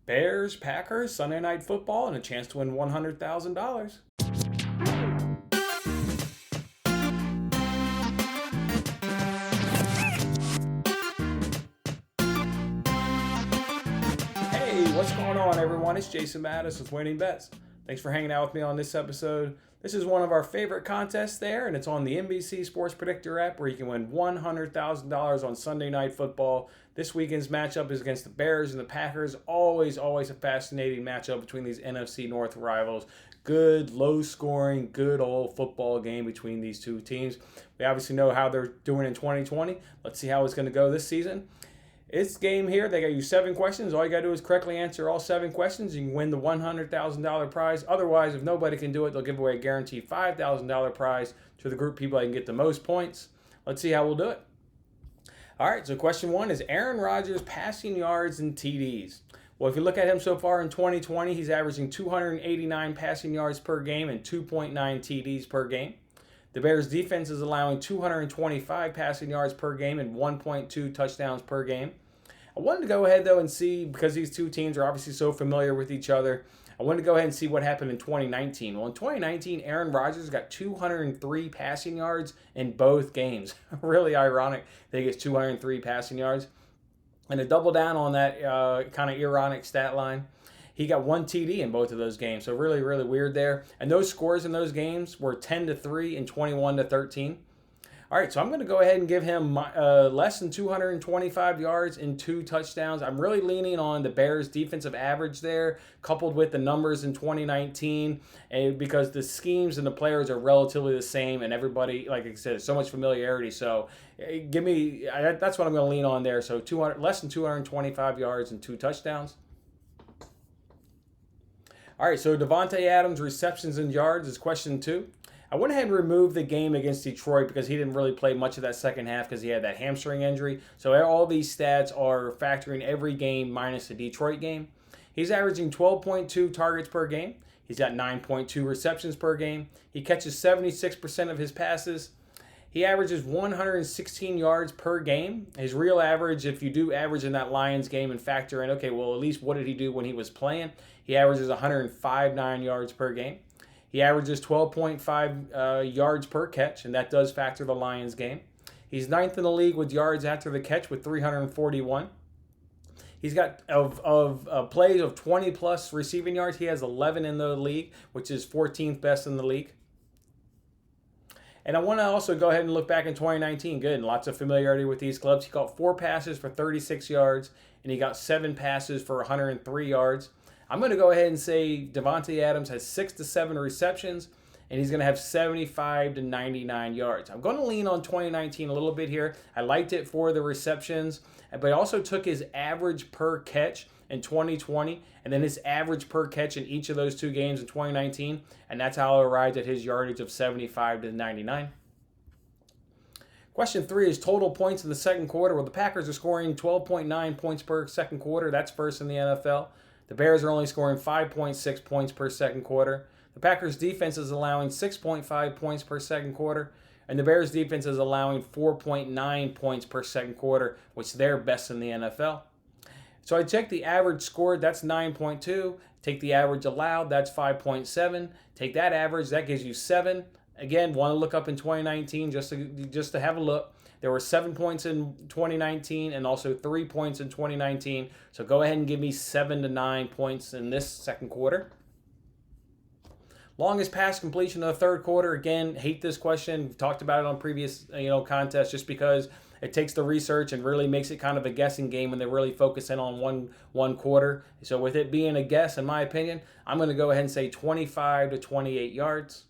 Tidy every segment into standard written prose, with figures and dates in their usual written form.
Bears, Packers, Sunday Night Football, and a chance to win $100,000. Hey, what's going on, everyone? It's Jason Mattis with Winning Bets. Thanks for hanging out with me on this episode. This is one of our favorite contests there, and it's on the NBC Sports Predictor app where you can win $100,000 on Sunday Night Football. This weekend's matchup is against the Bears and the Packers. Always a fascinating matchup between these NFC North rivals. Good, low-scoring, good old football game between these two teams. We obviously know how they're doing in 2020. Let's see how it's going to go this season. This game here, they got you 7 questions. All you got to do is correctly answer all 7 questions. You can win the $100,000 prize. Otherwise, if nobody can do it, they'll give away a guaranteed $5,000 prize to the group of people that can get the most points. Let's see how we'll do it. All right, so question 1 is Aaron Rodgers passing yards and TDs. Well, if you look at him so far in 2020, he's averaging 289 passing yards per game and 2.9 TDs per game. The Bears' defense is allowing 225 passing yards per game and 1.2 touchdowns per game. I wanted to go ahead, though, and see, because these two teams are obviously so familiar with each other, I wanted to go ahead and see what happened in 2019. Well, in 2019, Aaron Rodgers got 203 passing yards in both games. Really ironic that he gets 203 passing yards. And to double down on that kind of ironic stat line, he got 1 TD in both of those games. So really weird there. And those scores in those games were 10-3 and 21-13. All right, so I'm going to go ahead and give him less than 225 yards and 2 touchdowns. I'm really leaning on the Bears' defensive average there, coupled with the numbers in 2019, and because the schemes and the players are relatively the same, and everybody, like I said, so much familiarity. So that's what I'm going to lean on there. So less than 225 yards and 2 touchdowns. All right, so Davante Adams' receptions and yards is question 2. I went ahead and removed the game against Detroit because he didn't really play much of that second half because he had that hamstring injury. So all these stats are factoring every game minus the Detroit game. He's averaging 12.2 targets per game. He's got 9.2 receptions per game. He catches 76% of his passes. He averages 116 yards per game. His real average, if you do average in that Lions game and factor in, okay, well, at least what did he do when he was playing? He averages 105.9 yards per game. He averages 12.5 yards per catch, and that does factor the Lions game. He's 9th in the league with yards after the catch with 341. He's got of plays of 20-plus receiving yards. He has 11 in the league, which is 14th best in the league. And I want to also go ahead and look back in 2019. Good, and lots of familiarity with these clubs. He caught 4 passes for 36 yards, and he got 7 passes for 103 yards. I'm going to go ahead and say Davante Adams has 6 to 7 receptions, and he's going to have 75 to 99 yards. I'm going to lean on 2019 a little bit here. I liked it for the receptions, but I also took his average per catch in 2020, and then his average per catch in each of those 2 games in 2019, and that's how I arrived at his yardage of 75 to 99. Question 3 is total points in the second quarter. Well, the Packers are scoring 12.9 points per second quarter. That's first in the NFL. The Bears are only scoring 5.6 points per second quarter. The Packers' defense is allowing 6.5 points per second quarter, and the Bears' defense is allowing 4.9 points per second quarter, which they're best in the NFL. So I checked the average scored, that's 9.2. Take the average allowed, that's 5.7. Take that average, that gives you 7. Again, want to look up in 2019 just to have a look. There were 7 points in 2019 and also 3 points in 2019. So go ahead and give me 7 to 9 points in this second quarter. Longest pass completion of the third quarter. Again, hate this question. We've talked about it on previous contests just because it takes the research and really makes it kind of a guessing game when they really focus in on one quarter. So with it being a guess, in my opinion, I'm going to go ahead and say 25 to 28 yards.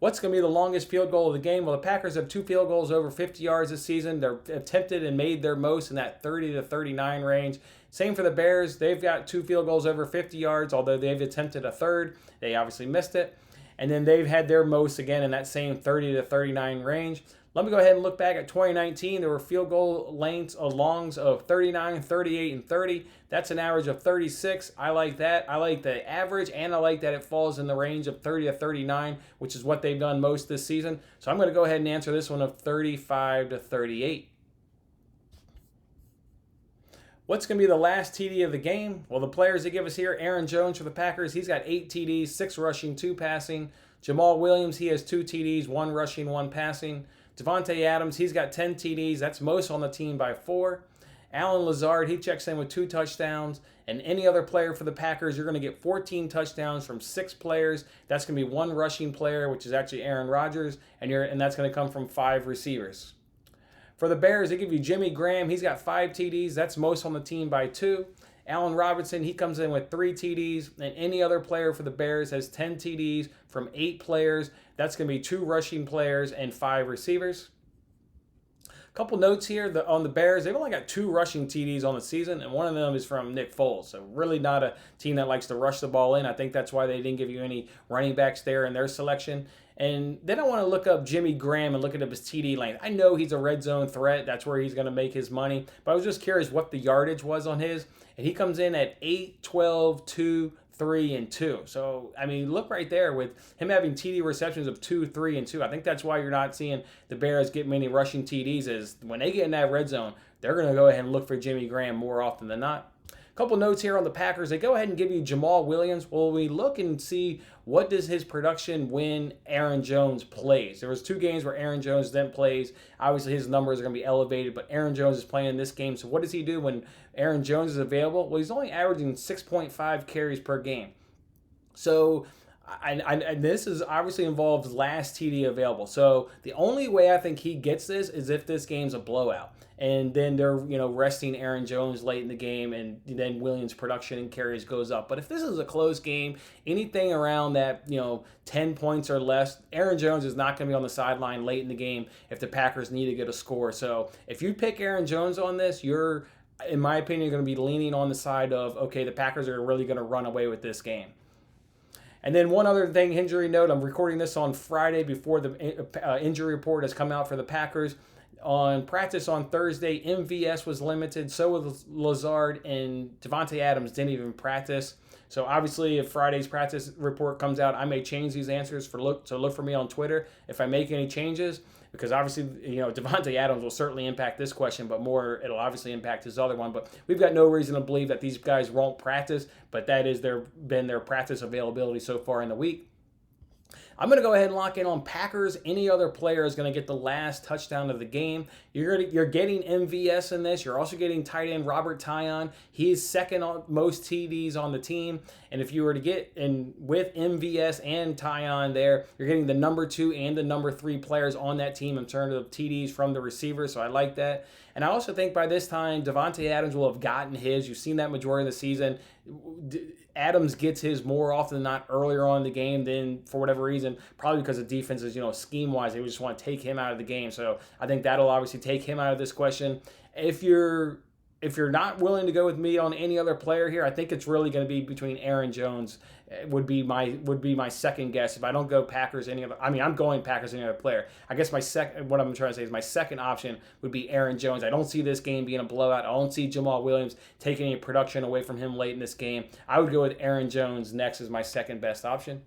What's going to be the longest field goal of the game? Well, the Packers have 2 field goals over 50 yards this season. They're attempted and made their most in that 30 to 39 range. Same for the Bears. They've got 2 field goals over 50 yards, although they've attempted a third. They obviously missed it. And then they've had their most, again, in that same 30 to 39 range. Let me go ahead and look back at 2019. There were field goal lengths of longs of 39, 38, and 30. That's an average of 36. I like that. I like the average, and I like that it falls in the range of 30 to 39, which is what they've done most this season. So I'm going to go ahead and answer this one of 35 to 38. What's going to be the last TD of the game? Well, the players they give us here, Aaron Jones for the Packers, he's got 8 TDs, 6 rushing, 2 passing. Jamal Williams, he has 2 TDs, 1 rushing, 1 passing. Davante Adams, he's got 10 TDs. That's most on the team by 4. Allen Lazard, he checks in with 2 touchdowns. And any other player for the Packers, you're going to get 14 touchdowns from 6 players. That's going to be 1 rushing player, which is actually Aaron Rodgers, and that's going to come from 5 receivers. For the Bears, they give you Jimmy Graham. He's got 5 TDs. That's most on the team by 2. Allen Robinson, he comes in with 3 TDs. And any other player for the Bears has 10 TDs from 8 players. That's going to be 2 rushing players and 5 receivers. Couple notes here on the Bears. They've only got 2 rushing TDs on the season, and one of them is from Nick Foles. So really not a team that likes to rush the ball in. I think that's why they didn't give you any running backs there in their selection. And then I want to look up Jimmy Graham and look at his TD length. I know he's a red zone threat. That's where he's going to make his money. But I was just curious what the yardage was on his. And he comes in at 8, 12, 2, 3, and 2. So, I mean, look right there with him having TD receptions of 2, 3, and 2. I think that's why you're not seeing the Bears get many rushing TDs, is when they get in that red zone, they're going to go ahead and look for Jimmy Graham more often than not. Couple notes here on the Packers. They go ahead and give you Jamal Williams. Well, we look and see what does his production when Aaron Jones plays. There was 2 games where Aaron Jones then plays. Obviously, his numbers are going to be elevated, but Aaron Jones is playing in this game. So what does he do when Aaron Jones is available? Well, he's only averaging 6.5 carries per game. So and this is obviously involves last TD available. So the only way I think he gets this is if this game's a blowout. And then they're, resting Aaron Jones late in the game, and then Williams' production and carries goes up. But if this is a close game, anything around that, 10 points or less, Aaron Jones is not going to be on the sideline late in the game if the Packers need to get a score. So if you pick Aaron Jones on this, you're, in my opinion, going to be leaning on the side of, okay, the Packers are really going to run away with this game. And then one other thing, injury note, I'm recording this on Friday before the injury report has come out for the Packers. On practice on Thursday, MVS was limited. So was Lazard, and Davante Adams didn't even practice. So obviously, if Friday's practice report comes out, I may change these answers. Look for me on Twitter if I make any changes, because obviously, Davante Adams will certainly impact this question, but more it'll obviously impact his other one. But we've got no reason to believe that these guys won't practice, but that is their practice availability so far in the week. I'm going to go ahead and lock in on Packers. Any other player is going to get the last touchdown of the game. You're getting MVS in this. You're also getting tight end Robert Tonyan. He's second on most TDs on the team. And if you were to get in with MVS and Tonyan there, you're getting the number 2 and the number 3 players on that team in terms of TDs from the receivers. So I like that. And I also think by this time, Davante Adams will have gotten his. You've seen that majority of the season. Adams gets his more often than not earlier on in the game than, for whatever reason, probably because the defense is, scheme-wise, they just want to take him out of the game. So I think that'll obviously take him out of this question. If you're not willing to go with me on any other player here, I think it's really going to be between Aaron Jones would be my second guess. If I don't go Packers any other, I'm going Packers any other player. I guess what I'm trying to say is my second option would be Aaron Jones. I don't see this game being a blowout. I don't see Jamal Williams taking any production away from him late in this game. I would go with Aaron Jones next as my second best option.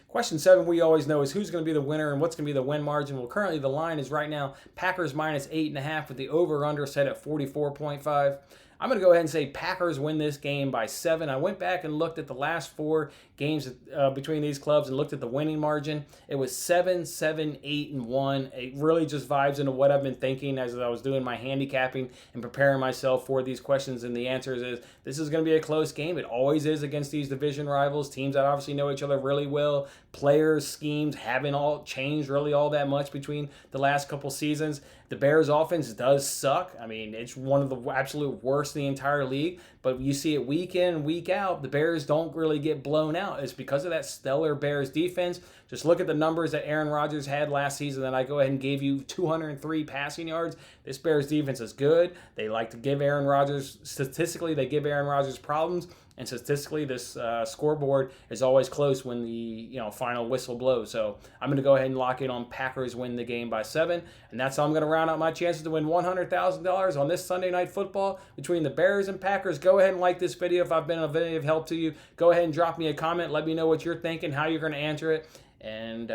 Question 7, we always know, is who's going to be the winner and what's going to be the win margin. Well, currently the line is right now Packers minus 8.5 with the over-under set at 44.5. I'm going to go ahead and say Packers win this game by 7. I went back and looked at the last 4 games between these clubs and looked at the winning margin. It was 7, 7, 8, and 1. It really just vibes into what I've been thinking as I was doing my handicapping and preparing myself for these questions. And the answer is this is going to be a close game. It always is against these division rivals, teams that obviously know each other really well. Players, schemes haven't all changed really all that much between the last couple seasons. The Bears offense does suck. It's one of the absolute worst in the entire league, but you see it week in and week out. The Bears don't really get blown out. It's because of that stellar Bears defense. Just look at the numbers that Aaron Rodgers had last season that I go ahead and gave you 203 passing yards. This Bears defense is good. They like to give Aaron Rodgers, statistically, they give Aaron Rodgers problems. And statistically, this scoreboard is always close when the final whistle blows. So I'm going to go ahead and lock in on Packers win the game by 7. And that's how I'm going to round out my chances to win $100,000 on this Sunday Night Football between the Bears and Packers. Go ahead and like this video if I've been of any help to you. Go ahead and drop me a comment. Let me know what you're thinking, how you're going to answer it. And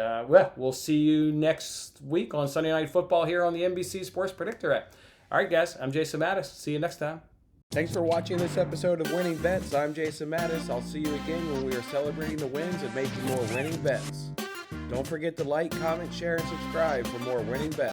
we'll see you next week on Sunday Night Football here on the NBC Sports Predictor app. All right, guys, I'm Jason Mattis. See you next time. Thanks for watching this episode of Winning Bets. I'm Jason Mattis. I'll see you again when we are celebrating the wins and making more winning bets. Don't forget to like, comment, share, and subscribe for more winning bets.